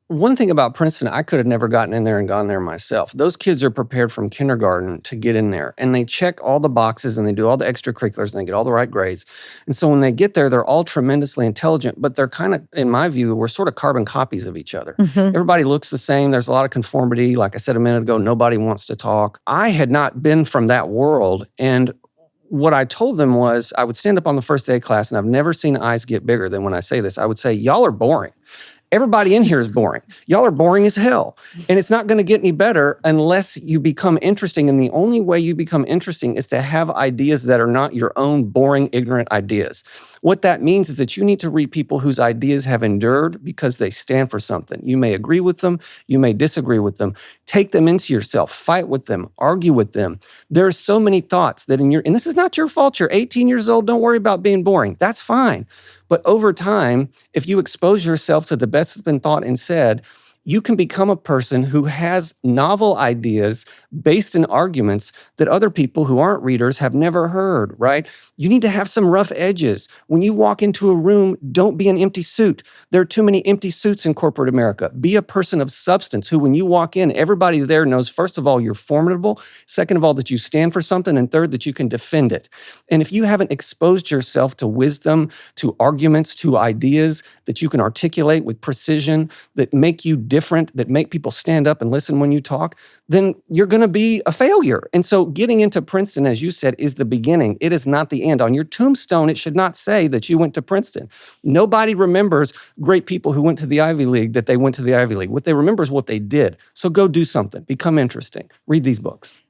One thing about Princeton, I could have never gotten in there and gone there myself. Those kids are prepared from kindergarten to get in there, and they check all the boxes and they do all the extracurriculars and they get all the right grades. And so when they get there, they're all tremendously intelligent, but they're kind of, in my view, we're sort of carbon copies of each other. Mhm. Everybody looks the same. There's a lot of conformity. Like I said a minute ago, nobody wants to talk. I had not been from that world, and what I told them was I would stand up on the first day of class, and I've never seen eyes get bigger than when I say this. I would say, y'all are boring. Everybody in here is boring. Y'all are boring as hell. And it's not going to get any better unless you become interesting. And the only way you become interesting is to have ideas that are not your own boring, ignorant ideas. What that means is that you need to read people whose ideas have endured because they stand for something. You may agree with them. You may disagree with them. Take them into yourself. Fight with them. Argue with them. There are so many thoughts that and this is not your fault. You're 18 years old. Don't worry about being boring. That's fine. But over time, if you expose yourself to the best that's been thought and said, you can become a person who has novel ideas based in arguments that other people who aren't readers have never heard, right? You need to have some rough edges. When you walk into a room, don't be an empty suit. There are too many empty suits in corporate America. Be a person of substance who, when you walk in, everybody there knows, first of all, you're formidable. Second of all, that you stand for something. And third, that you can defend it. And if you haven't exposed yourself to wisdom, to arguments, to ideas that you can articulate with precision, that make you different, that make people stand up and listen when you talk, then you're going to be a failure. And so getting into Princeton, as you said, is the beginning. It is not the end. On your tombstone, it should not say that you went to Princeton. Nobody remembers great people who went to the Ivy League that they went to the Ivy League. What they remember is what they did. So go do something. Become interesting. Read these books.